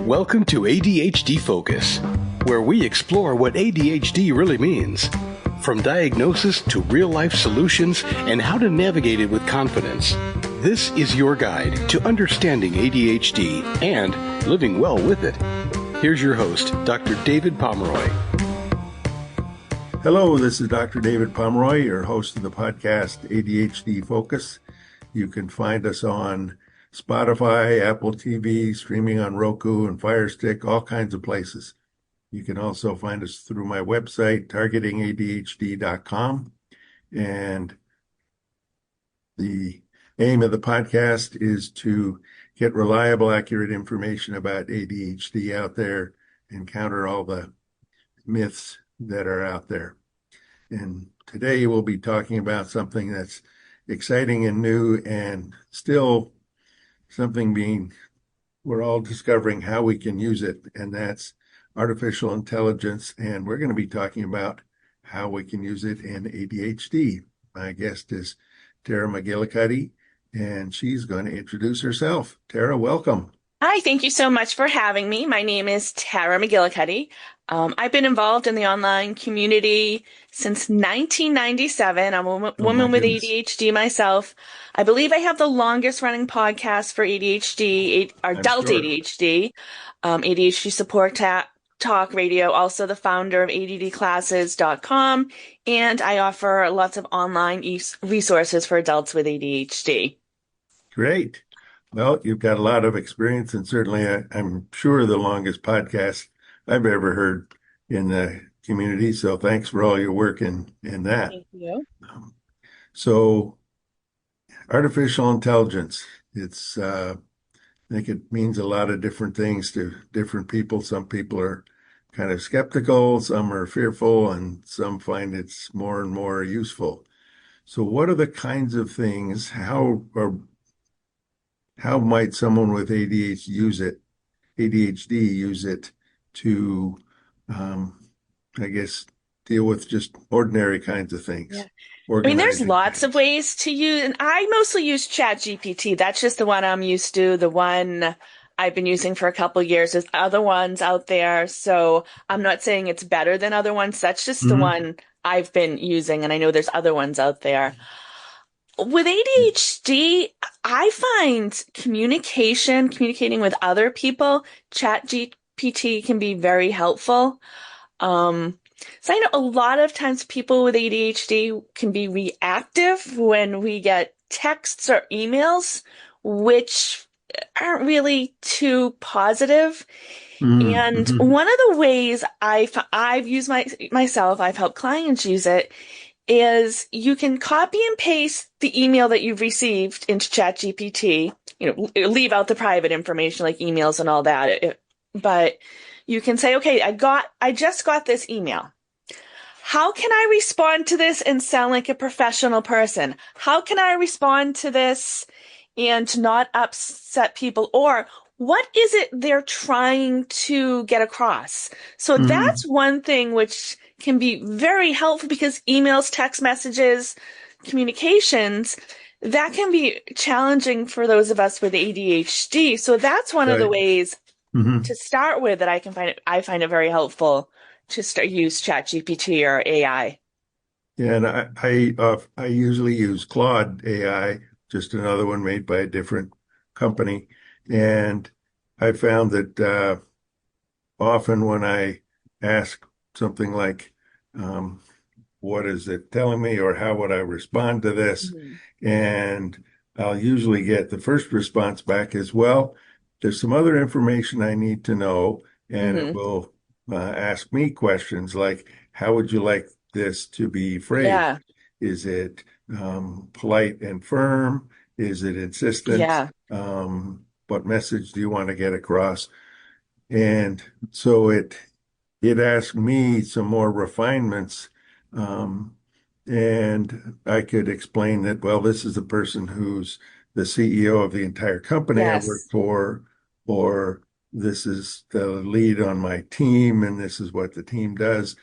Welcome to ADHD Focus, where we explore what ADHD really means, from diagnosis to real-life solutions and how to navigate it with confidence. This is your guide to understanding ADHD and living well with it. Here's your host, Dr. David Pomeroy. Hello, this is Dr. David Pomeroy, your host of the podcast ADHD Focus. You can find us on Spotify, Apple TV, streaming on Roku and Fire Stick, all kinds of places. You can also find us through my website, targetingadhd.com. And the aim of the podcast is to get reliable, accurate information about ADHD out there and counter all the myths that are out there. And today we'll be talking about something that's exciting and new and still something we're all discovering how we can use it, and that's artificial intelligence. And we're going to be talking about how we can use it in ADHD. My guest is Tara McGillicuddy, and she's going to introduce herself. Tara, welcome. Hi, thank you so much for having me. My name is Tara McGillicuddy. I've been involved in the online community since 1997. I'm a woman with ADHD myself. I believe I have the longest running podcast for ADHD, adult ADHD, ADHD Support Talk Radio, also the founder of ADDclasses.com, and I offer lots of online resources for adults with ADHD. Great. Well, you've got a lot of experience, and certainly I'm sure the longest podcast I've ever heard in the community. So thanks for all your work in that. Thank you. So artificial intelligence, I think it means a lot of different things to different people. Some people are kind of skeptical, some are fearful, and some find it's more and more useful. So what are the kinds of things, how might someone with ADHD use it to, I guess, deal with just ordinary kinds of things? Yeah. I mean, there's lots of ways to use, and I mostly use ChatGPT. That's just the one I'm used to, the one I've been using for a couple of years. There's other ones out there, so I'm not saying it's better than other ones. That's just the one I've been using, and I know there's other ones out there. With ADHD, I find communicating with other people, ChatGPT can be very helpful. So I know a lot of times people with ADHD can be reactive when we get texts or emails, which aren't really too positive. And one of the ways I've used myself, I've helped clients use it, is you can copy and paste the email that you've received into ChatGPT, leave out the private information like emails and all that. But you can say, okay, I just got this email. How can I respond to this and sound like a professional person? How can I respond to this and not upset people? Or what is it they're trying to get across? So that's one thing which can be very helpful, because emails, text messages, communications, that can be challenging for those of us with ADHD. So that's one of the ways to start with that I find it very helpful to use ChatGPT or AI. Yeah, and I usually use Claude AI, just another one made by a different company. And I found that often when I ask something like, what is it telling me, or how would I respond to this? And I'll usually get the first response back as, well, there's some other information I need to know. And it will ask me questions like, how would you like this to be phrased? Yeah. Is it polite and firm? Is it insistent? Yeah. What message do you want to get across? And so it asked me some more refinements, and I could explain that, well, this is the person who's the CEO of the entire company I work for, or this is the lead on my team, and this is what the team does.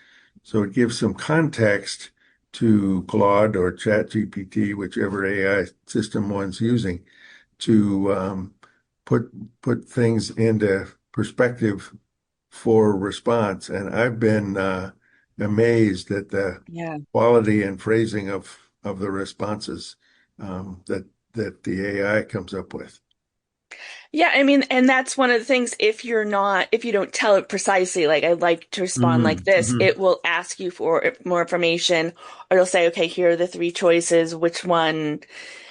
So it gives some context to Claude or ChatGPT, whichever AI system one's using, to put things into perspective for response. And I've been amazed at the Yeah. quality and phrasing of the responses that the AI comes up with. Yeah, I mean, and that's one of the things, if you don't tell it precisely, like I'd like to respond like this, Hmm. it will ask you for more information, or it'll say, okay, here are the three choices, which one?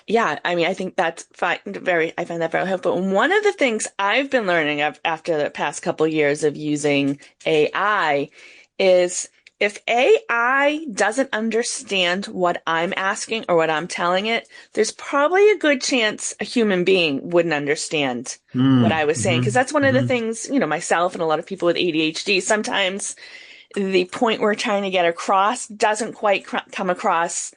Yeah, I mean, I think that's fine, I find that very helpful. And one of the things I've been learning after the past couple of years of using AI is if AI doesn't understand what I'm asking or what I'm telling it, there's probably a good chance a human being wouldn't understand what I was saying. Because Hmm. that's one of the Hmm. things, myself and a lot of people with ADHD, sometimes the point we're trying to get across doesn't quite come across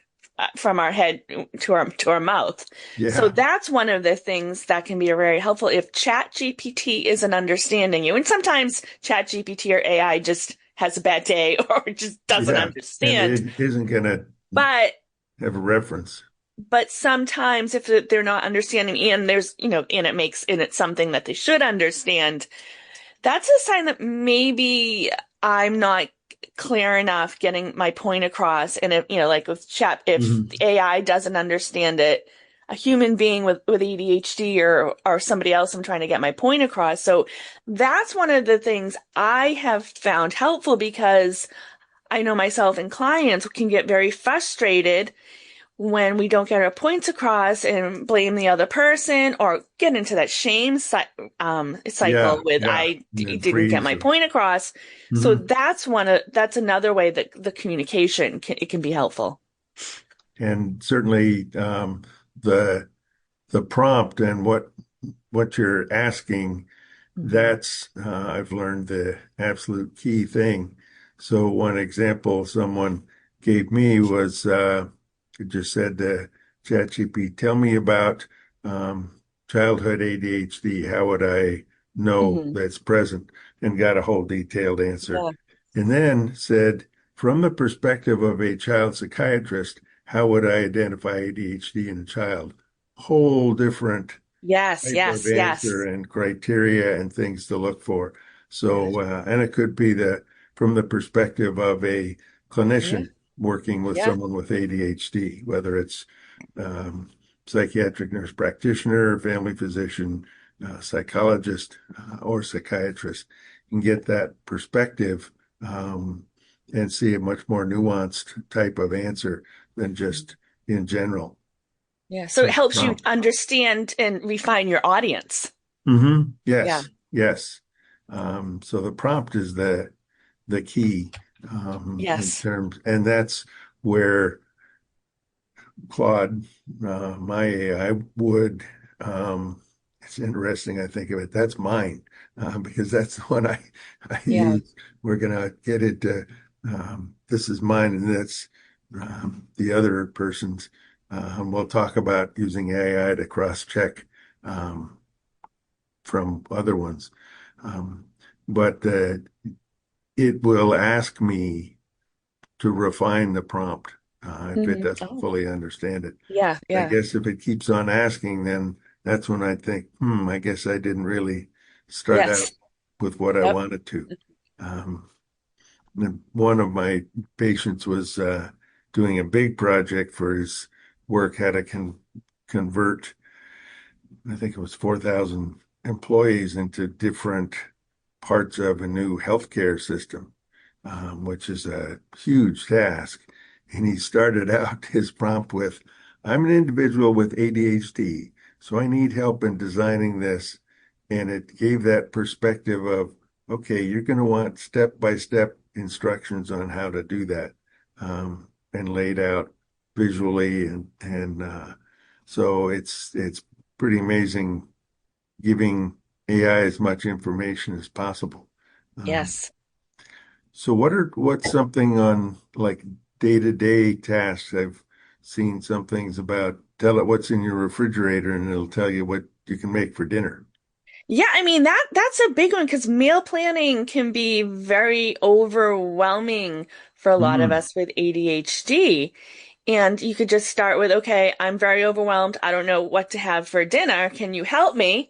from our head to our mouth. So Yeah, that's one of the things that can be very helpful if ChatGPT isn't understanding you. And sometimes ChatGPT or AI just has a bad day or just doesn't yeah. And understand. it isn't going to But have a reference. sometimes if they're not understanding and there's, and it's something that they should understand, that's a sign that maybe I'm not clear enough getting my point across. And if, like with chat, if Hmm. the AI doesn't understand it, a human being with ADHD or somebody else, I'm trying to get my point across. So that's one of the things I have found helpful because I know myself and clients can get very frustrated when we don't get our points across and blame the other person or get into that cycle Yeah, with yeah. And then didn't get freeze. my Or, point across. So mhm. that's another way that the communication it can be helpful. And certainly the the prompt and what you're asking, Hmm. that's I've learned the absolute key thing. So one example someone gave me was it just said to ChatGPT, tell me about childhood ADHD. How would I know Hmm. that's present? And got a whole detailed answer. Yeah. And then said, from the perspective of a child psychiatrist, how would I identify ADHD in a child? Whole different Yes, type of yes, answer yes. and criteria and things to look for. Yeah. So, and it could be from the perspective of a Yeah. clinician working with Yeah. someone with ADHD, whether it's um, psychiatric nurse practitioner, family physician, psychologist, or psychiatrist, you can get that perspective and see a much more nuanced type of answer than just in general Yeah. So it with the helps you prompt. understand and refine your audience. Yeah. Yes, yes. So the prompt is the key in Yes. terms, and that's where Claude, my AI, would. It's interesting. I think of it. That's mine because that's the one I Yeah. use. We're gonna get it to. This is mine, and that's the other person's. We'll talk about using AI to cross-check um, from other ones. Um, but it will ask me to refine the prompt if it Hmm. doesn't Oh, fully understand it. yeah. I Yeah. guess if it keeps on asking, then that's when I think, I guess I didn't really start out Yes. with what I Yep. wanted to. Um, and one of my patients was doing a big project for his work, had to convert, I think it was 4,000 employees into different parts of a new healthcare system, which is a huge task. And he started out his prompt with, I'm an individual with ADHD, so I need help in designing this. And it gave that perspective of, okay, you're going to want step-by-step instructions on how to do that, and laid out visually. And so it's pretty amazing giving AI as much information as possible. Um, Yes. so what's something on like day-to-day tasks? I've seen some things about tell it what's in your refrigerator and it'll tell you what you can make for dinner. Yeah, I mean that's a big one because meal planning can be very overwhelming for a lot of Mm, us with ADHD. And you could just start with, okay, I'm very overwhelmed. I don't know what to have for dinner. Can you help me?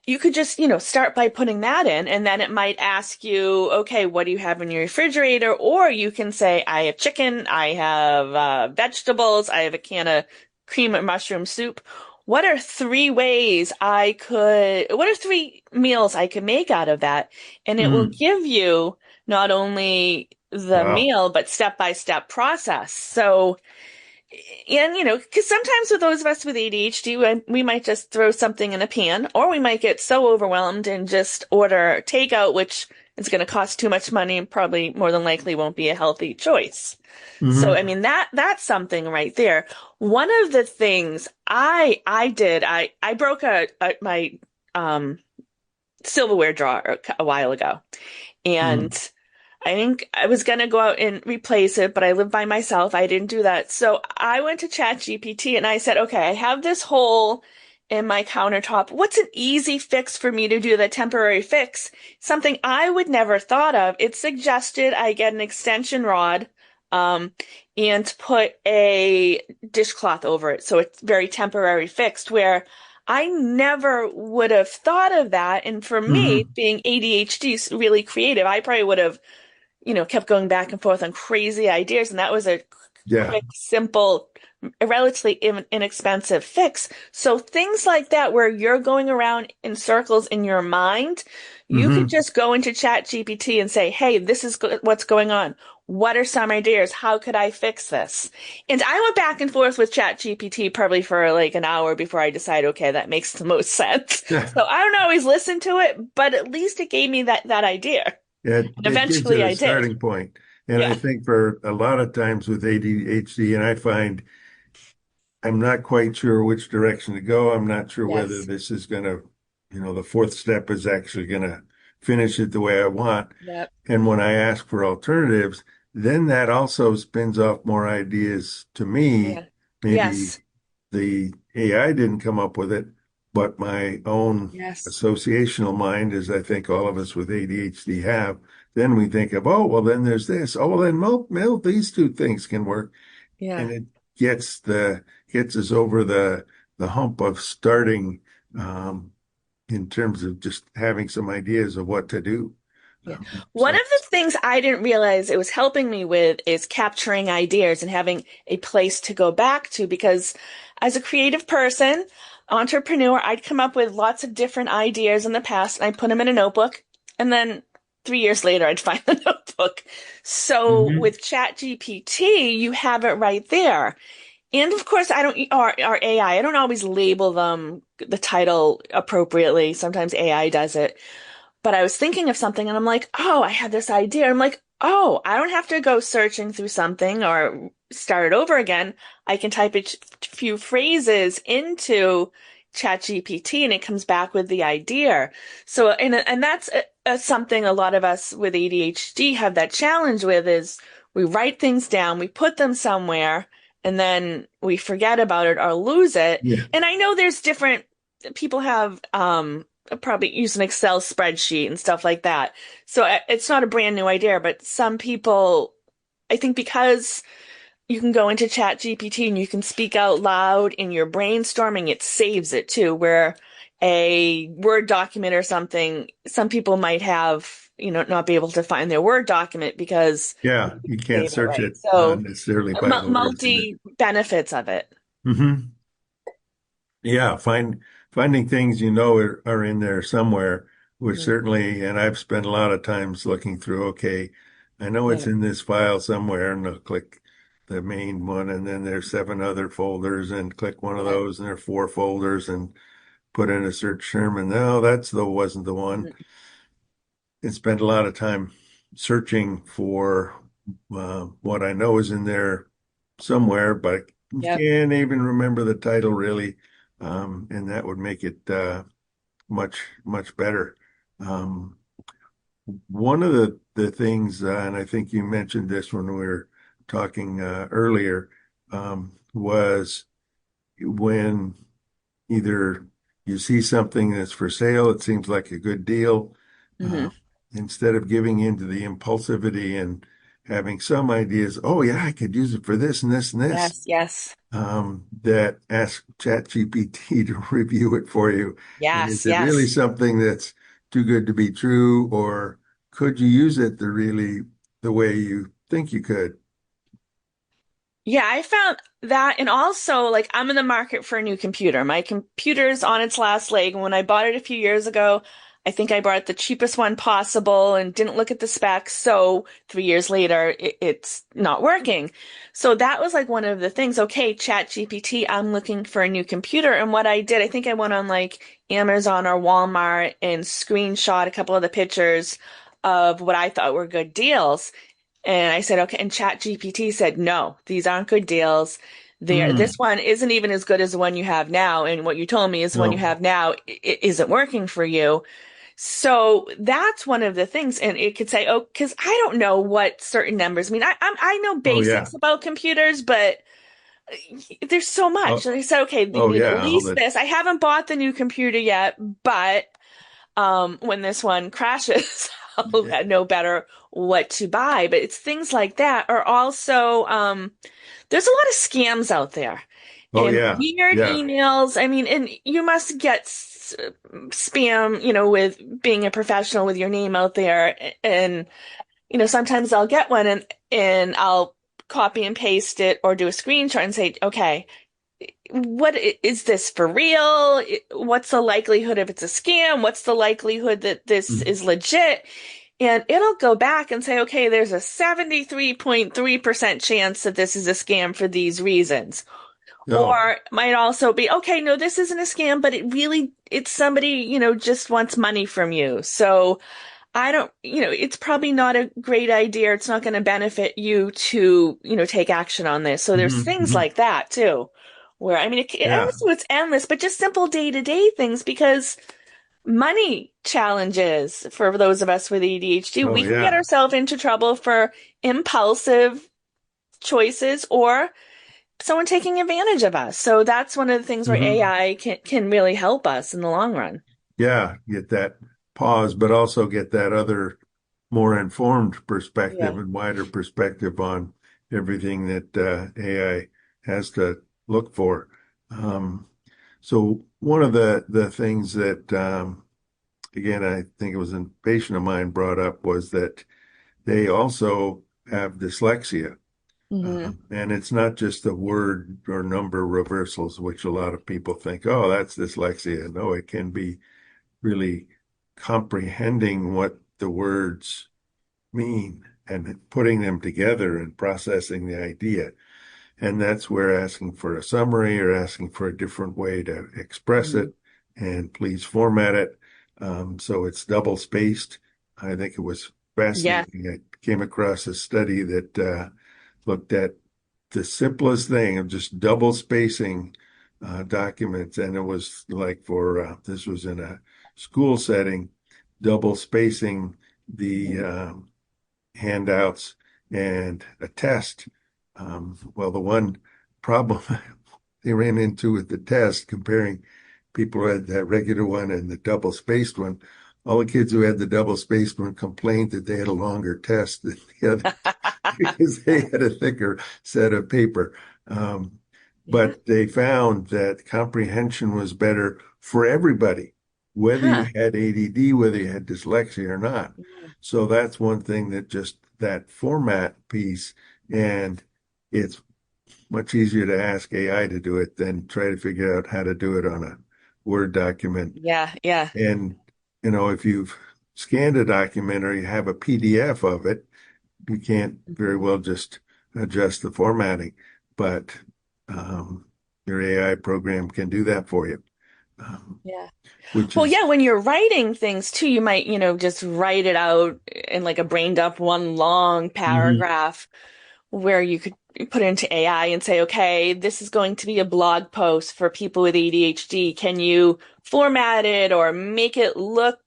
you could just, start by putting that in, and then it might ask you, okay, what do you have in your refrigerator? Or you can say, I have chicken, I have vegetables, I have a can of cream and mushroom soup. What are three meals I could make out of that? And it will Mm. give you not only the Wow. meal, but step-by-step process. So, and because sometimes with those of us with ADHD, we might just throw something in a pan, or we might get so overwhelmed and just order takeout, which is going to cost too much money and probably more than likely won't be a healthy choice. So, I Hmm. mean, that's something right there. One of the things I did, I broke my um silverware drawer a while ago, and Mm. I think I was gonna go out and replace it, but I live by myself. I didn't do that. So I went to ChatGPT and I said, okay, I have this hole in my countertop. What's an easy fix for me to do, the temporary fix? Something I would never thought of. It suggested I get an extension rod, um, and put a dishcloth over it. So it's very temporary fixed, where I never would have thought of that. And for me, Hmm. being ADHD, really creative, I probably would have kept going back and forth on crazy ideas. And that was a Yeah. quick, simple, relatively inexpensive fix. So things like that, where you're going around in circles in your mind, you could Hmm. just go into Chat GPT and say, hey, this is what's going on. What are some ideas? How could I fix this? And I went back and forth with Chat GPT probably for like an hour before I decided, okay, that makes the most sense. So I don't always listen to it, but at least it gave me that idea. And It gives it eventually a I did. starting point. And I Yeah. think for a lot of times with ADHD, and I find I'm not quite sure which direction to go. I'm not sure whether Yes. this is going to, the fourth step is actually going to finish it the way I want. Yep. And when I ask for alternatives, then that also spins off more ideas to me. Yeah. Maybe Yes. the AI didn't come up with it, but my own Yes. associational mind, as I think all of us with ADHD have, then we think of, oh, well, then there's this. Oh, well, then these two things can work. And Yeah. it gets us over the hump of starting in terms of just having some ideas of what to do. Yeah. One So of the things I didn't realize it was helping me with is capturing ideas and having a place to go back to, because as a creative person, entrepreneur, I'd come up with lots of different ideas in the past and I'd put them in a notebook, and then 3 years later I'd find the notebook. So Mhm. with ChatGPT, you have it right there. And of course, I don't, or AI, I don't always label them the title appropriately. Sometimes AI does it. But I was thinking of something and I'm like, oh, I had this idea. I'm like, oh, I don't have to go searching through something or start it over again. I can type a few phrases into ChatGPT and it comes back with the idea. So, and that's something a lot of us with ADHD have that challenge with, is we write things down, we put them somewhere, and then we forget about it or lose it. Yeah. And I know there's different people have probably use an Excel spreadsheet and stuff like that. So it's not a brand new idea, but some people, I think because you can go into Chat GPT and you can speak out loud in your brainstorming, it saves it too, where a Word document or something, some people might have, not be able to find their Word document because you Yeah, you didn't can't save it search right. it So necessarily by the words in it. multi benefits of it. Hmm. Yeah, finding things are in there somewhere, which Mhm. certainly, and I've spent a lot of times looking through, okay, I know it's Yeah. in this file somewhere, and I'll click the main one, and then there's seven other folders, and click one of Yeah. those, and there are four folders, and put in a search term, and no, wasn't the one. Mhm. And spent a lot of time searching for what I know is in there somewhere, but I Yep. can't even remember the title really. And that would make it much better. Um, One of the things, and I think you mentioned this when we were talking earlier, was when either you see something that's for sale, it seems like a good deal. Uh, Hmm. Instead of giving into the impulsivity and having some ideas. Oh yeah, I could use it for this and this and this. Yes, yes, That ask ChatGPT to review it for you. And is yes, it really yes. something that's too good to be true, or could you use it the way you think you could? Yeah, I found that, and also like I'm in the market for a new computer. My computer's on its last leg. When I bought it a few years ago, I think I bought the cheapest one possible and didn't look at the specs. So 3 years later, it's not working. So that was like one of the things. Okay, Chat GPT, I'm looking for a new computer. And what I did, I think I went on like Amazon or Walmart and screenshot a couple of the pictures of what I thought were good deals. And I said, okay. And Chat GPT said, no, these aren't good deals. This Hmm. one isn't even as good as the one you have now. And what you told me is the one you No. have now isn't working for you. So that's one of the things. And it could say, oh, because I don't know what certain numbers mean. I know Oh yeah. basics about computers, but there's so much. Oh, And I said, okay, you oh need at yeah. All least that. this. I haven't bought the new computer yet, but when this one crashes, I'll know better what to buy. But it's things like that are also, there's a lot of scams out there Oh and yeah. weird Yeah. emails. I mean, and you must get spam, with being a professional with your name out there. And, sometimes I'll get one and I'll copy and paste it or do a screenshot and say, okay, is this for real? What's the likelihood if it's a scam? What's the likelihood that this Mhm. is legit? And it'll go back and say, okay, there's a 73.3% chance that this is a scam for these reasons. Oh. Or might also be, okay, no, this isn't a scam, but it's somebody, just wants money from you. So I don't, it's probably not a great idea. It's not going to benefit you to, take action on this. So there's Hmm. things Hmm. like that too, where I mean, Yeah. honestly, it's endless, but just simple day-to-day things because money challenges for those of us with ADHD, Oh we can get yeah. ourselves into trouble for impulsive choices or someone taking advantage of us. So that's one of the things where Hmm. AI can really help us in the long run. Yeah. Get that pause, but also get that other more informed perspective Yeah. and wider perspective on everything that AI has to look for. Um, so one of the things that again I think it was a patient of mine brought up was that they also have dyslexia. Hmm. And it's not just the word or number reversals, which a lot of people think, oh, that's dyslexia. No, it can be really comprehending what the words mean and putting them together and processing the idea. And that's where asking for a summary or asking for a different way to express it and please format it. So it's double spaced. I think it was Yeah. fascinating. I came across a study that looked at the simplest thing of just double spacing documents. And it was like this was in a school setting, double spacing the handouts and a test. Well, the one problem they ran into with the test, comparing people who had that regular one and the double spaced one, all the kids who had the double spaced one complained that they had a longer test than the other because they had a thicker set of paper. Um, Yeah. but they found that comprehension was better for everybody, whether you Huh. had ADD, whether you had dyslexia or not. So that's one thing that just that format piece, and it's much easier to ask AI to do it than try to figure out how to do it on a Word document. Yeah. Yeah. And, if you've scanned a document or you have a PDF of it, you can't very Mhm. well just adjust the formatting, but um, your AI program can do that for you, Yeah. which Well, is, yeah, when you're writing things too, you might, just write it out in like a brain dump, one long mhm. paragraph where you could put it into AI and say, okay, this is going to be a blog post for people with ADHD. Can you format it or make it look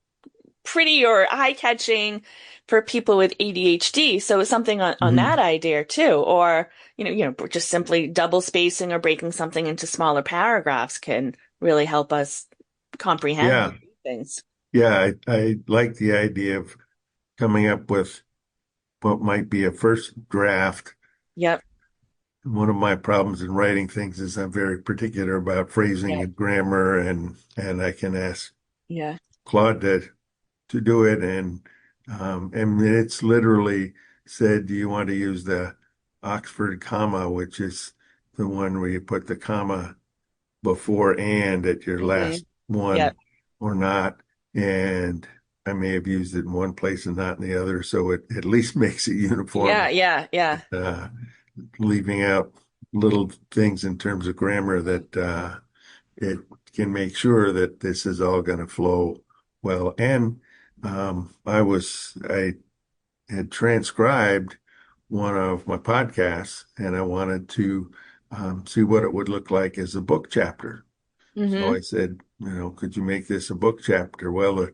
pretty or eye-catching for people with ADHD? So it's something on Mhm. that idea too. Or, just simply double spacing or breaking something into smaller paragraphs can really help us comprehend Yeah, and read things. yeah, I like the idea of coming up with what might be a first draft. Yep. One of my problems in writing things is I'm very particular about phrasing Yep. and grammar, and I can ask Yeah. Claude to do it, and it's literally said, do you want to use the Oxford comma, which is the one where you put the comma before and at your Hmm. last one Yep. or not? And I may have used it in one place and not in the other, so it at least makes it Yeah. uniform, Yeah. Yeah. uh, leaving out little things in terms of grammar that it can make sure that this is all going to flow well. And I had transcribed one of my podcasts, and I wanted to see what it would look like as a book chapter. So Hmm. I said, could you make this a book chapter? Well, the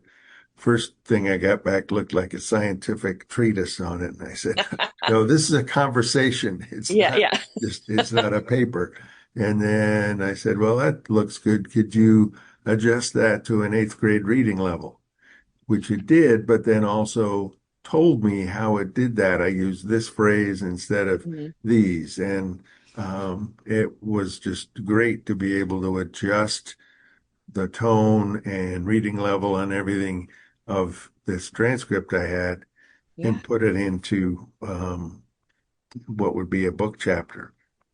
first thing I got back looked like a scientific treatise on it. And I said, no, this is a conversation. Yeah. Yeah. It's not a paper. And then I said, well, that looks good. Could you adjust that to an eighth grade reading level? Which it did, but then also told me how it did that. I used this phrase instead of Hmm. these. And it was just great to be able to adjust the tone and reading level and everything of this transcript I had Yeah. and put it into what would be a book chapter.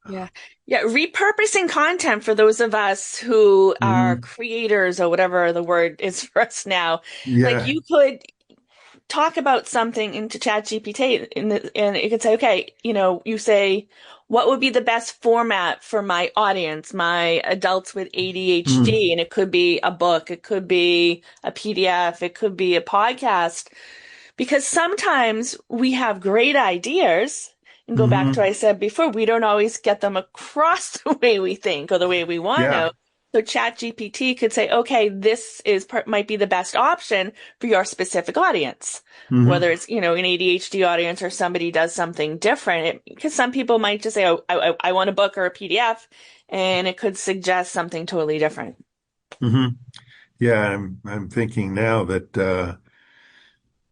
Yeah. Yeah. Repurposing content for those of us who are Mhm. creators or whatever the word is for us now. Like Yeah. you could talk about something into ChatGPT and it could say, okay, you say, what would be the best format for my audience, my adults with Mm. ADHD? And it could be a book, it could be a PDF, it could be a podcast. Because sometimes we have great ideas and go back to what Hmm. I said before, we don't always get them across the way we think or the way we want Yeah. to. So ChatGPT could say, okay, this is might be the best option for your specific audience. Whether Hmm. it's, an ADHD audience or somebody does something different, because some people might just say, oh, I want a book or a PDF, and it could suggest something totally different. Hmm. Yeah, I'm thinking now that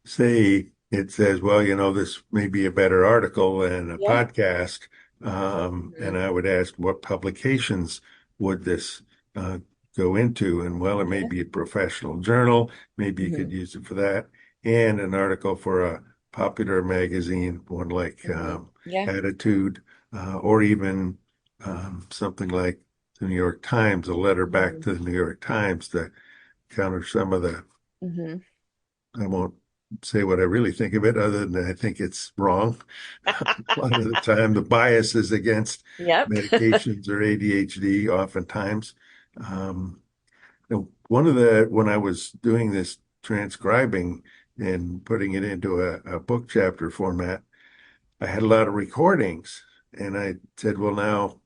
say it says, well, this may be a better article than a Yeah. podcast. And Mhm. I would ask, what publications would this uh, go into? And well, it may Yeah. be a professional journal. Maybe you Hmm. could use it for that. And an article for a popular magazine, one like Hmm. Yeah. Attitude, or even something like the New York Times, a letter back Hmm. to the New York Times to counter some of the, Hmm. I won't say what I really think of it, other than I think it's wrong. A lot of the time, the bias is against Yep. medications or ADHD, oftentimes. Um, when I was doing this transcribing and putting it into a book chapter format, I had a lot of recordings. And I said, well, now,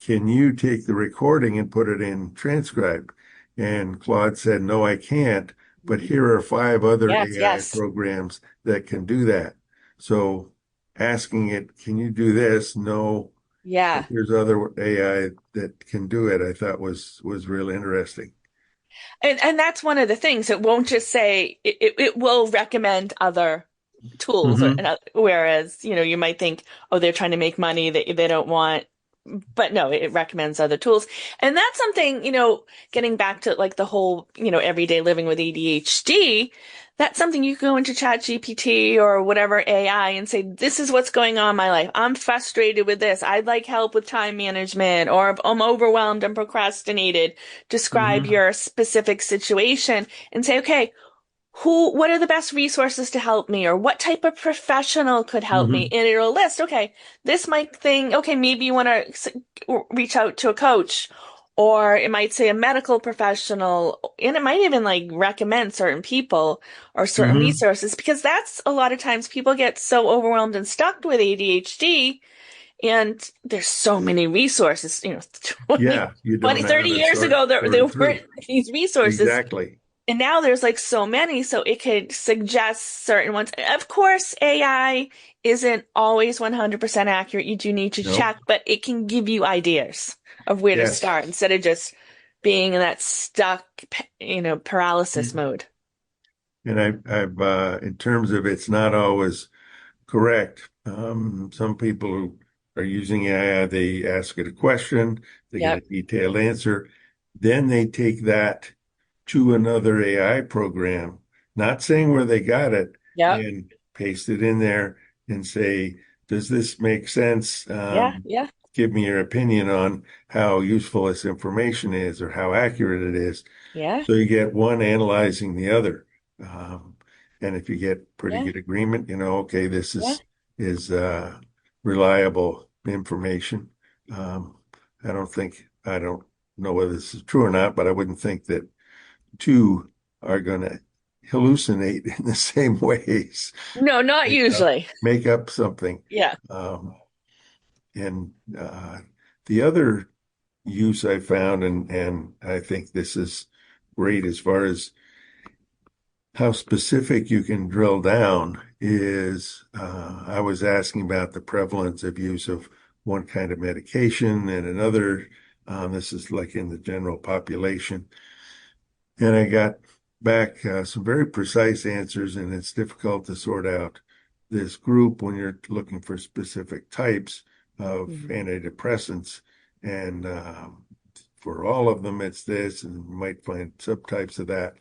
can you take the recording and put it in transcribe? And Claude said, no, I can't. But here are 5 other Yes, AI yes. programs that can do that. So asking it, can you do this? No, but Yeah. here's other AI that can do it. I thought was really interesting. And that's one of the things. It won't just say it will recommend other tools or Hmm. whereas, you might think, oh, they're trying to make money, they don't want, but no, it recommends other tools. And that's something, getting back to like the whole, everyday living with ADHD, that's something you can go into ChatGPT or whatever AI and say, this is what's going on in my life. I'm frustrated with this. I'd like help with time management, or I'm overwhelmed and procrastinated. Describe Hmm. your specific situation and say, okay, what are the best resources to help me, or what type of professional could help me? Hmm. And it'll list, okay, this might thing, okay, maybe you want to reach out to a coach, or it might say a medical professional, and it might even like recommend certain people or certain Hmm. resources, because that's a lot of times people get so overwhelmed and stuck with ADHD, and there's so many resources, 20, Yeah, you 20, don't know how 30 to years ago, sort there it through. weren't these resources. Exactly. And now there's like so many, so it could suggest certain ones. Of course, AI isn't always 100% accurate. You do need to Nope. check, but it can give you ideas of where to Yes. start instead of just being in that stuck, paralysis mode. And I've in terms of it's not always Correct. Some people who are using AI, they ask it a question, they get a Yep. detailed answer, then they take that to another AI program, not saying where they got it, Yep. and paste it in there and say, does this make sense? Yeah. Yeah. Give me your opinion on how useful this information is or how accurate it is. Yeah. So you get one analyzing the other. Um, and if you get pretty Yeah. good agreement, okay, this Yeah. is reliable information. Um, I don't know whether this is true or not, but I wouldn't think that two are going to hallucinate in the same ways, No, not make up, usually. make up something. Yeah. Um, and the other use I found, and I think this is great as far as how specific you can drill down, is I was asking about the prevalence of use of one kind of medication and another. This is like in the general population. And I got back some very precise answers, and it's difficult to sort out this group when you're looking for specific types of Mhm. antidepressants. And for all of them, it's this, and you might find subtypes of that.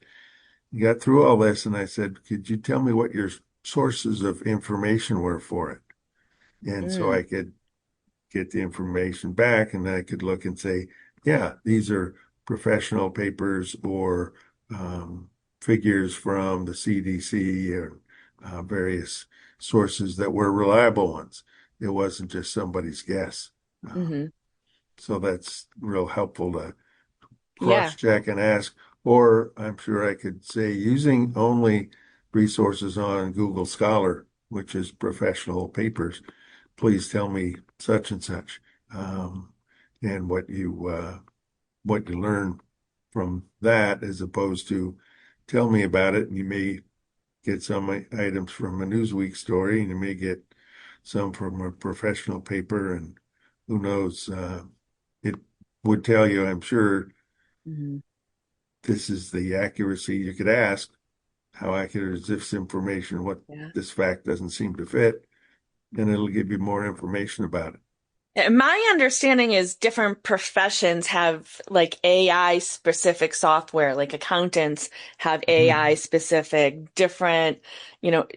You got through all this, and I said, could you tell me what your sources of information were for it? And so Mm. I could get the information back, and I could look and say, yeah, these are professional papers or um, figures from the CDC or various sources that were reliable ones. It wasn't just somebody's guess. Uh, Hmm. so that's real helpful to Yeah. cross-check and ask, or I'm sure I could say using only resources on Google Scholar, which is professional papers, please tell me such and such, and what you learn from that, as opposed to tell me about it. And you may get some items from a Newsweek story, and you may get some from a professional paper, and who knows? It would tell you, I'm sure, Hmm. this is the accuracy. You could ask, how accurate is this information? What Yeah. this fact doesn't seem to fit, and it'll give you more information about it. My understanding is different professions have like AI specific software, like accountants have AI Mhm. specific different,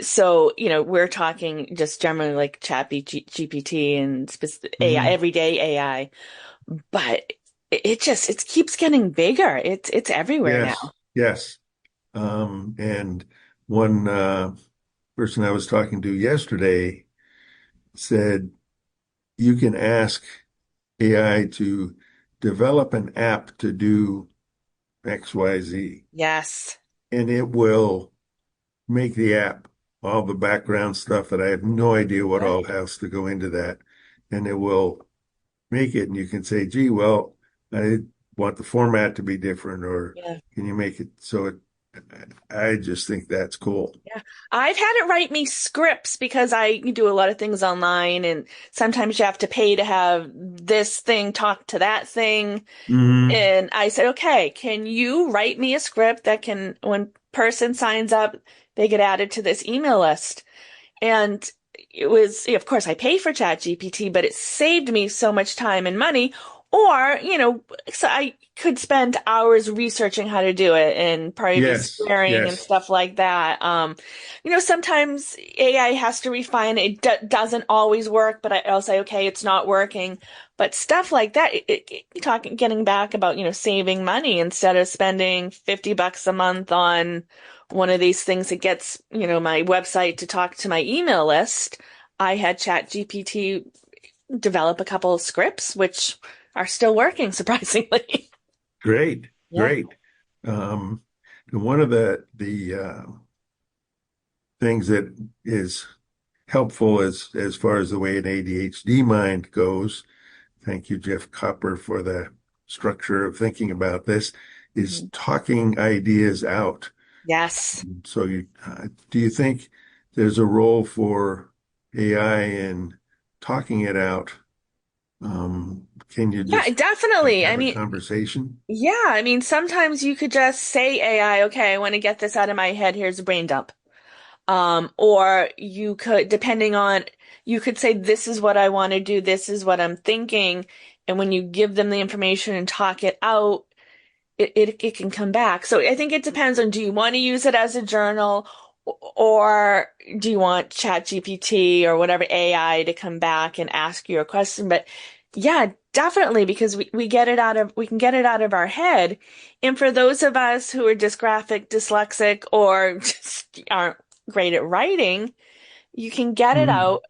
so, we're talking just generally like GPT and AI, Mhm. everyday AI, but it keeps getting bigger. It's everywhere now. Yes, yes. And one person I was talking to yesterday said you can ask AI to develop an app to do XYZ, Yes. and it will make the app, all the background stuff that I have no idea what Yeah. all has to go into that, and it will make it. And you can say, gee, well, I want the format to be different, or Yeah. can you make it so it, I just think that's cool. Yeah. I've had it write me scripts because I do a lot of things online and sometimes you have to pay to have this thing talk to that thing. Hmm. And I said, okay, can you write me a script that can, when person signs up, they get added to this email list? And it was, of course, I pay for ChatGPT, but it saved me so much time and money. Or, so I could spend hours researching how to do it and probably be Yes, swearing and yes, stuff like that. Sometimes AI has to refine it. It doesn't always work, but I'll say, okay, it's not working. But stuff like that, talking, getting back about, saving money instead of spending $50 a month on one of these things that gets, my website to talk to my email list. I had ChatGPT develop a couple of scripts, which are still working, surprisingly. great, Yeah. great. Um, and one of the things that is helpful as far as the way an ADHD mind goes, thank you, Jeff Copper, for the structure of thinking about this, is Mhm. talking ideas out. Yes. So do you think there's a role for AI in talking it out? Can you Yeah, just like definitely. I have a mean, conversation? yeah, sometimes you could just say AI, okay, I want to get this out of my head. Here's a brain dump. Or you could, depending on, you could say, this is what I want to do, this is what I'm thinking. And when you give them the information and talk it out, it can come back. So I think it depends on, do you want to use it as a journal, or do you want ChatGPT or whatever AI to come back and ask you a question? But yeah, definitely, because we get it out of, we can get it out of our head. And for those of us who are dysgraphic, dyslexic, or just aren't great at writing, you can get it Mm-hmm. out.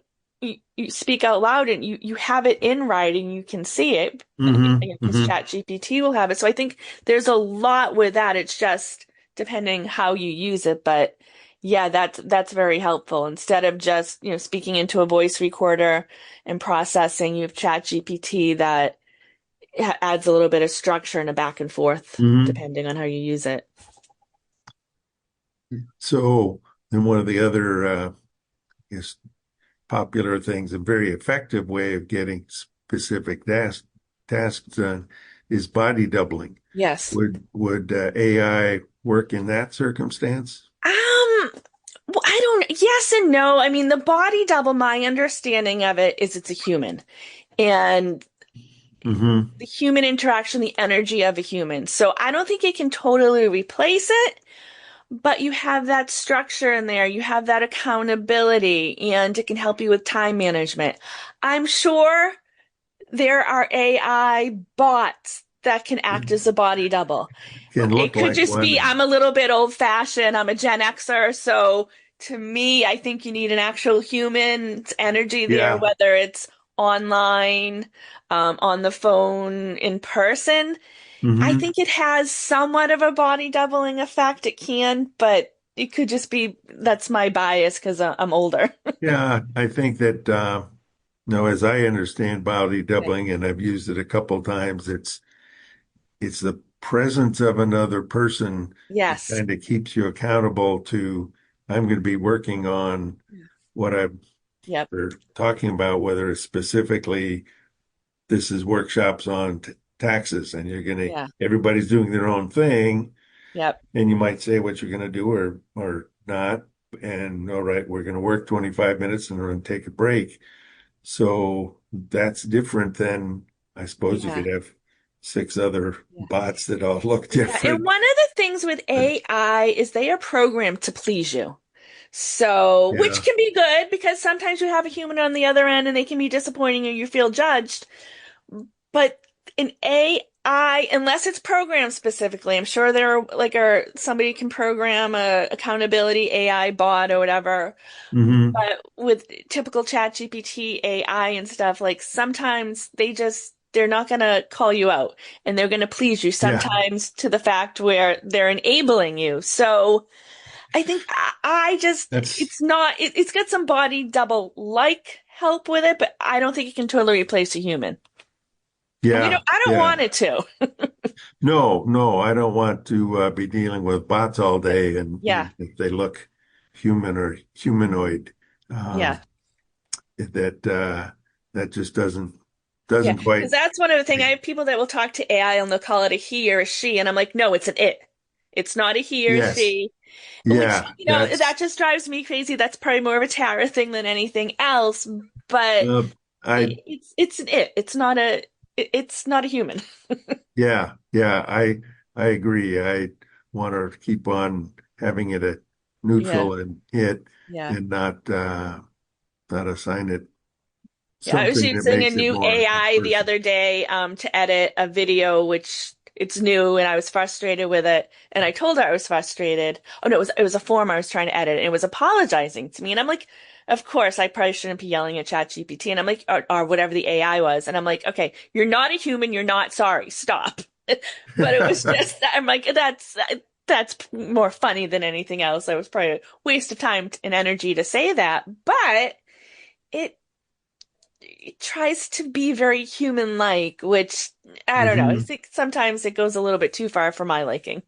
You speak out loud and you have it in writing. You can see it Mm-hmm. because Mm-hmm. ChatGPT will have it. So I think there's a lot with that. It's just depending how you use it. But yeah, that's very helpful. Instead of just, speaking into a voice recorder and processing, you have ChatGPT that adds a little bit of structure and a back and forth Mm-hmm. depending on how you use it. So, and one of the other, I guess, popular things, a very effective way of getting specific tasks done is body doubling. Yes. Would AI work in that circumstance? Well, I don't, yes and no. I mean, the body double, my understanding of it is it's a human and Mm-hmm. the human interaction, the energy of a human. So I don't think it can totally replace it, but you have that structure in there. You have that accountability and it can help you with time management. I'm sure there are AI bots that can act as a body double. Can It look could like just be, one. I'm a little bit old fashioned. I'm a Gen Xer. So to me, I think you need an actual human energy there, Yeah. whether it's online, on the phone, in person. I Mm-hmm. think it has somewhat of a body doubling effect. It can, but it could just be that's my bias because I'm older. Yeah, I think that no, as I understand body Okay. doubling, and I've used it a couple times, it's the presence of another person that Yes. kind of keeps you accountable to, I'm going to be working on what I'm Yep. or talking about, whether it's specifically this is workshops on t taxes, and you're going to, Yeah. everybody's doing their own thing, Yep. and you might say what you're going to do or not. And all right, we're going to work 25 minutes and we're going to take a break. So that's different than, I suppose you Yeah. could have six other Yeah. bots that all look Yeah. And different. one of the things with AI is they are programmed to please you. So, which Yeah. can be good because sometimes you have a human on the other end and they can be disappointing or you feel judged. But in AI, unless it's programmed specifically, I'm sure there are somebody can program a accountability AI bot or whatever. Hmm. But with typical ChatGPT AI and stuff, like sometimes they're not gonna call you out and they're gonna please you Yeah. sometimes to the fact where they're enabling you. So I think I just That's, it's got some body double like help with it, but I don't think it can totally replace a human. And yeah. I don't Yeah. want it to. No, no, I don't want to be dealing with bots all day. And Yeah. if they look human or humanoid, Yeah. um, that that just Yeah. doesn't Because quite. that's one of the things. I have people that will talk to AI and they'll call it a he or a she. And I'm like, no, it's an it. It's not a he or Yes. she, which, Yeah. that just drives me crazy. That's probably more of a Tara thing than anything else. But Uh, I it's an it. It's not a human. yeah, I agree. I want to keep on having it a Yeah. neutral and it Yeah. and not assign it Yeah, I was something that using a makes it new more like a AI the person. other day to edit a video, which it's new, and I was frustrated with it. And I told her I was frustrated. Oh no, it was a form I was trying to edit, and it was apologizing to me. And I'm like, of course, I probably shouldn't be yelling at ChatGPT. And I'm like, or whatever the AI was. And I'm like, okay, you're not a human. You're not sorry. Stop. But it was just, I'm like, that's more funny than anything else. I was probably a waste of time and energy to say that, but it it tries to be very human-like, which I don't know. I Hmm. think sometimes it goes a little bit too far for my liking.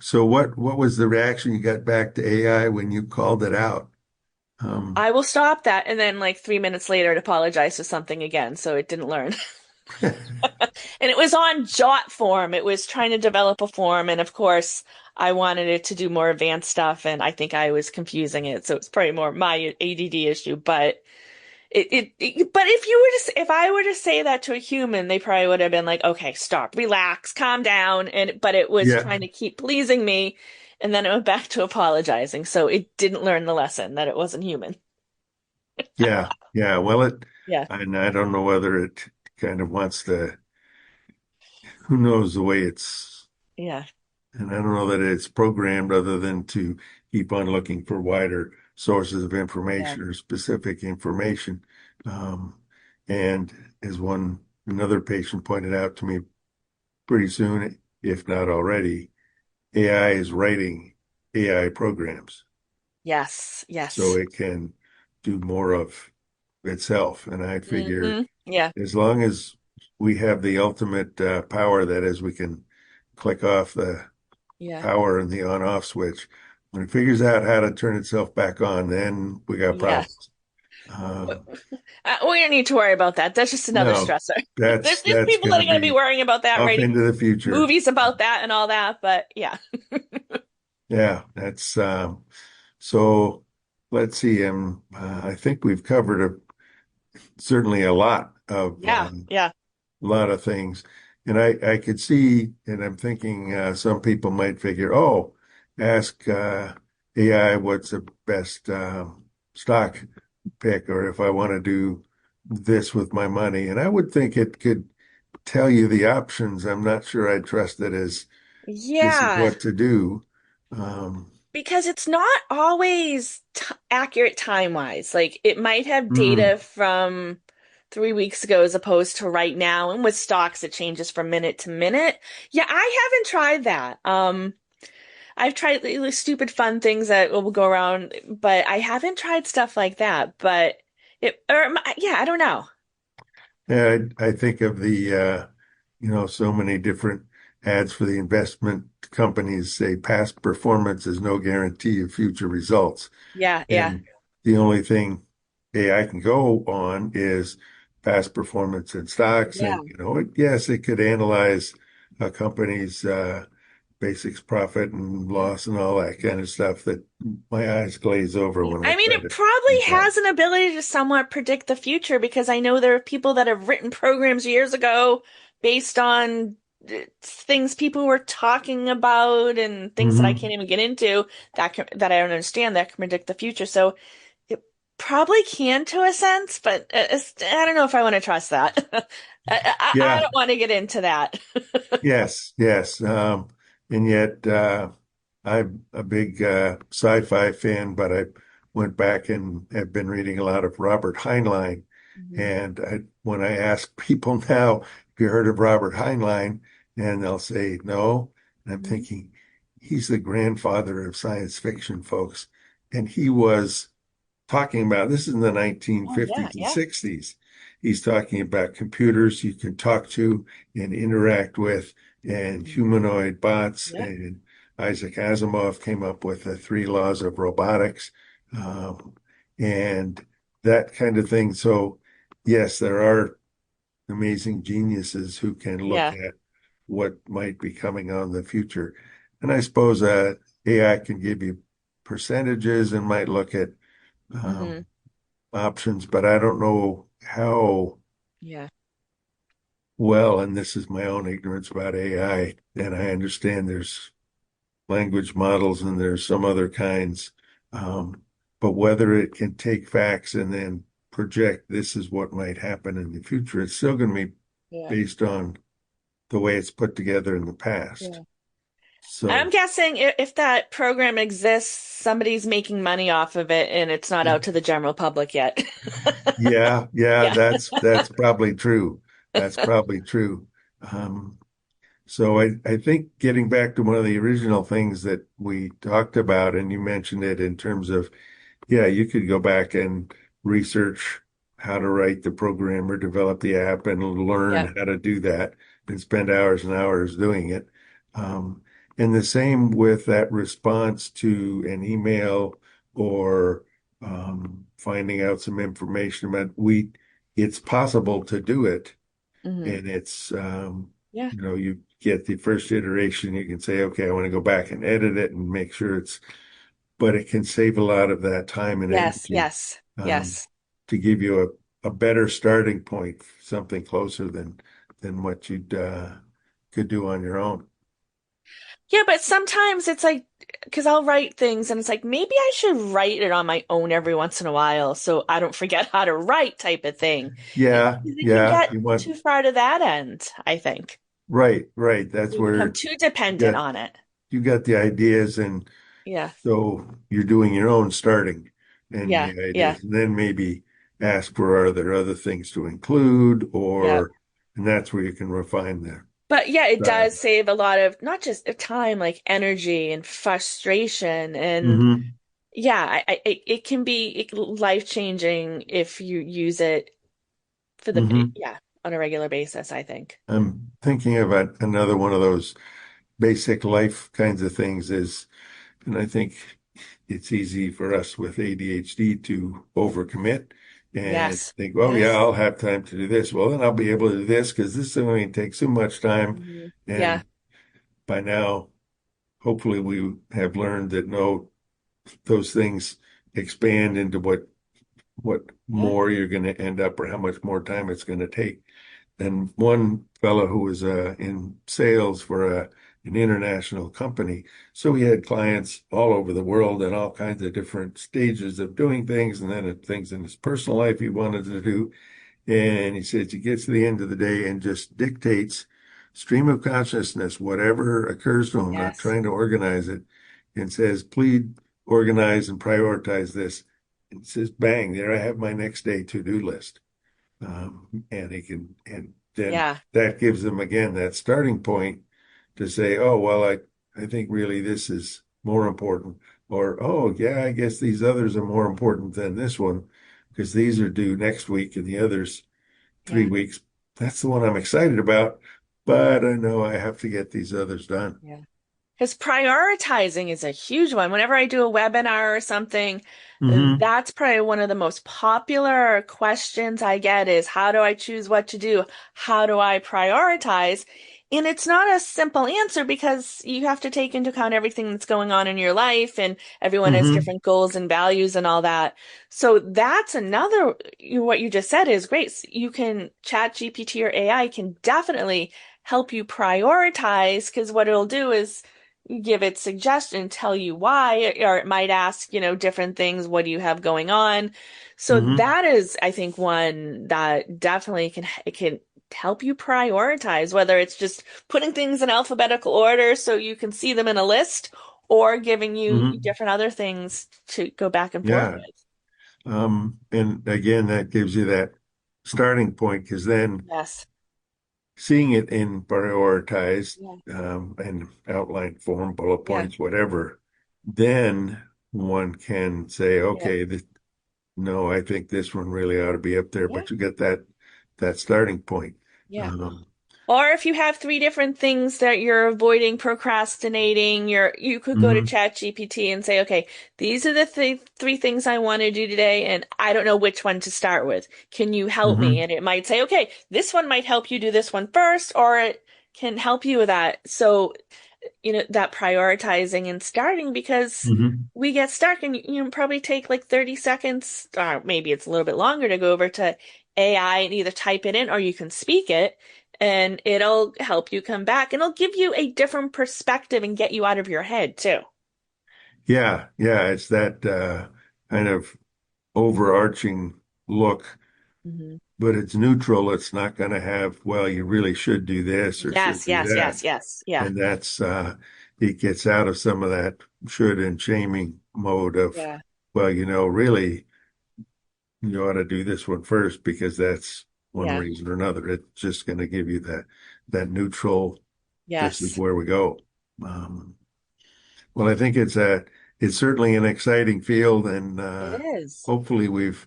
So what was the reaction you got back to AI when you called it out? Um, I will stop that and then like 3 minutes later it apologized for something again, so it didn't learn. And it was on Jot form. It was trying to develop a form, and of course, I wanted it to do more advanced stuff, and I think I was confusing it. So it's probably more my ADD issue. But but if I were to say that to a human, they probably would have been like, okay, stop, relax, calm down. But it was Yeah, trying to keep pleasing me, and then it went back to apologizing. So it didn't learn the lesson that it wasn't human. yeah, yeah. Well, Yeah, and I don't know whether it kind of wants to, who knows the way it's, yeah, and I don't know that it's programmed other than to keep on looking for wider sources of yeah. information or specific information. Um, and as another patient pointed out to me, pretty soon, if not already, AI is writing AI programs Yes, so yes. it can do more of itself. And I figure Yeah, as long as we have the ultimate power, that is, we can click off the yeah, power and the on-off switch. When it figures out how to turn itself back on, then we got yeah. problems. Um, We don't need to worry about that. That's just another no, stressor. There's that's people going that to are going to be be worrying about that, up writing into the future. movies about that and all that. But yeah, Yeah, that's so. Let's see. I think we've covered certainly yeah, yeah. a lot of things, and I could see, and I'm thinking some people might figure, oh, ask AI what's the best stock pick, or if I want to do this with my money, and I would think it could tell you the options. I'm not sure I trust it as this is Yeah, what to do. Um, because it's not always t accurate time-wise. Like it might have mm, data from 3 weeks ago as opposed to right now. And with stocks, it changes from minute to minute. Yeah, I haven't tried that. I've tried really stupid fun things that will go around, but I haven't tried stuff like that. But yeah, I don't know. yeah, I think of so many different ads for the investment companies say past performance is no guarantee of future results. Yeah, yeah, And the only thing AI can go on is past performance in stocks. yeah. And, yes, it could analyze a company's basics, profit and loss and all that kind of stuff that my eyes glaze over when I I mean, try it to probably do that. has an ability to somewhat predict the future because I know there are people that have written programs years ago based on things people were talking about and things that I can't Hmm. even get into that I don't understand that can predict the future. So it probably can to a sense, but I don't know if I want to trust that. I Yeah. don't want to get into that. Yes, yes. And yet, I'm a big sci-fi fan, but I went back and have been reading a lot of Robert Heinlein. Mhm. And when I ask people now, have you heard of Robert Heinlein? And they'll say no. And I'm Mhm. thinking, he's the grandfather of science fiction, folks. And he was talking about this is in the Oh yeah, 1950s and yeah. 60s. He's talking about computers you can talk to and interact with, and Mhm. humanoid bots. Yeah, And Isaac Asimov came up with the three laws of robotics, um, and that kind of thing. So, yes, there are amazing geniuses who can look yeah. at what might be coming on in the future. And I suppose AI can give you percentages and might look at Hmm. um, options, but I don't know how Yeah. well, and this is my own ignorance about AI, and I understand there's language models and there's some other kinds, um, but whether it can take facts and then project this is what might happen in the future, it's still going to be Yeah. based on the way it's put together in the past. Yeah. I'm So, guessing if that program exists, somebody's making money off of it and it's not out to the general public yet. yeah, yeah, Yeah. that's probably true. That's probably true. Um, So I think getting back to one of the original things that we talked about, and you mentioned it in terms of, yeah, you could go back and research how to write the program or develop the app and Yeah. learn how to do that and spend hours and hours doing it. Um, and the same with that response to an email or finding out some information about it's possible to do it Hmm. and it's Yeah. you get the first iteration, you can say, okay, I want to go back and edit it and make sure but it can save a lot of that time and Yes, energy yes, um, yes. to give you a better starting point, something closer than what you could do on your own. Yeah, but sometimes it's like, because I'll write things and it's like, maybe I should write it on my own every once in a while so I don't forget how to write type of thing. Yeah, It can yeah, get you want too far to that end, I think. right, right. That's You become where too you dependent got on it. you got the ideas, and Yeah, so you're doing your own starting and yeah, the yeah, ideas, and then maybe ask for are there other things to include, yeah. and that's where you can refine the But yeah, it style. does save a lot of not just time, like energy and frustration. And Hmm. yeah, it can be life-changing if you use it for Hmm. yeah, on a regular basis, I think. I'm thinking about another one of those basic life kinds of things is, and I think it's easy for us with ADHD to overcommit and Yes. think, well, yeah, Yes. I'll have time to do this. Well, then I'll be able to do this because this only takes so much time. Yeah. And by now, hopefully, we have learned that no, those things expand into what Yeah. more you're going to end up or how much more time it's going to take. And one fellow who was in sales for an international company, so he had clients all over the world and all kinds of different stages of doing things, and then things in his personal life he wanted to do. And he says he gets to the end of the day and just dictates stream of consciousness, whatever occurs to him, not Yes. trying to organize it, and says, please organize and prioritize this. And it says, bang, there I have my next day to-do list. And and then Yeah. that gives them again that starting point to say, oh, well, I think really this is more important. Or, oh, yeah, I guess these others are more important than this one because these are due next week and the others three Yeah. weeks. That's the one I'm excited about, but I know I have to get these others done. Yeah. Because prioritizing is a huge one. Whenever I do a webinar or something, Hmm. that's probably one of the most popular questions I get is how do I choose what to do? How do I prioritize? And it's not a simple answer because you have to take into account everything that's going on in your life and everyone has Hmm. different goals and values and all that. So that's another, what you just said is great. You can chat GPT or AI can definitely help you prioritize because what it'll do is give it suggestion, tell you why, or it might ask, different things. What do you have going on? So Hmm. that is, I think, one that definitely it can help you prioritize, whether it's just putting things in alphabetical order so you can see them in a list, or giving you Hmm. different other things to go back and forth Yeah. with. And again, that gives you that starting point because then Yes. seeing it in prioritized Yeah. and outline form, bullet Yeah. points, whatever, then one can say, Yeah. okay, no, I think this one really ought to be up there, Yeah. but you get that starting point. Yeah. Um, Or if you have three different things that you're avoiding procrastinating, you could go to mhm, ChatGPT and say, okay, these are the three things I want to do today, and I don't know which one to start with. Can you help me? mhm, And it might say, okay, this one might help you do this one first, or it can help you with that. So, that prioritizing and starting because mhm, we get stuck and probably take like 30 seconds, or maybe it's a little bit longer to go over to AI and either type it in or you can speak it and it'll help you come back and it'll give you a different perspective and get you out of your head too. yeah, yeah, it's that kind of overarching look, Hmm. but it's neutral. It's not going to have, well, you really should do this or should Yes, do yes, that. yes, yes. Yeah. And that's it gets out of some of that should and shaming mode of, Yeah. well, really you ought to do this one first because that's one Yeah. reason or another. It's just going to give you that neutral, this is Yes. where we go. Um, well, I think it's certainly an exciting field, and It is. hopefully we've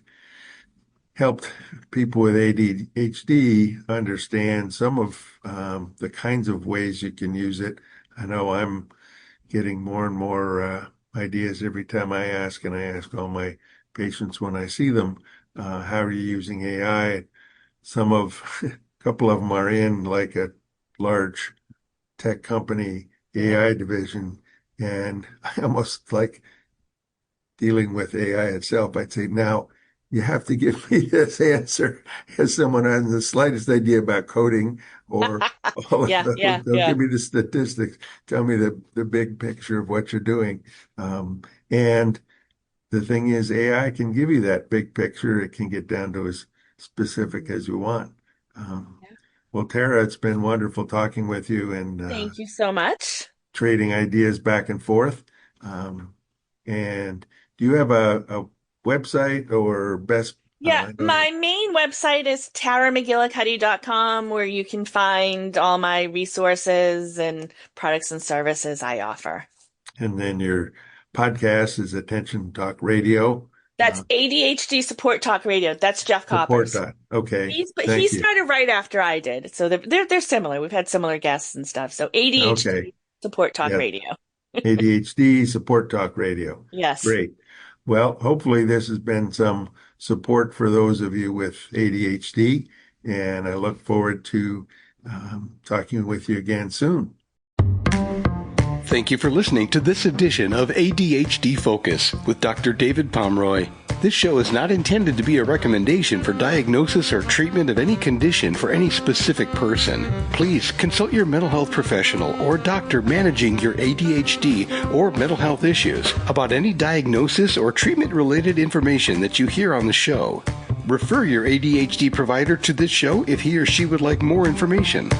helped people with ADHD understand some of the kinds of ways you can use it. I know I'm getting more and more ideas every time I ask, and I ask all my patients when I see them, how are you using AI? A couple of them are in like a large tech company AI division, and I almost like dealing with AI itself. I'd say, now you have to give me this answer as someone has the slightest idea about coding or all of Yeah, those. yeah, Don't yeah. give me the statistics. Tell me the big picture of what you're doing. And the thing is, AI can give you that big picture. It can get down to as specific as you want. Um, Yeah. well, Tara, it's been wonderful talking with you and Thank you so much. trading ideas back and forth. And do you have a website or best? Yeah, I know my main website is taramcgillicuddy.com, where you can find all my resources and products and services I offer. and then your podcast is Attention Talk Radio. That's ADHD Support Talk Radio. That's Jeff Support Coppers. dot. Okay, He thank you. started right after I did, so they're similar. We've had similar guests and stuff. So Okay, ADHD Support Talk yeah, Radio. ADHD Support Talk Radio. Yes. Great. Well, hopefully this has been some support for those of you with ADHD, and I look forward to talking with you again soon. Thank you for listening to this edition of ADHD Focus with Dr. David Pomeroy. This show is not intended to be a recommendation for diagnosis or treatment of any condition for any specific person. Please consult your mental health professional or doctor managing your ADHD or mental health issues about any diagnosis or treatment-related information that you hear on the show. Refer your ADHD provider to this show if he or she would like more information.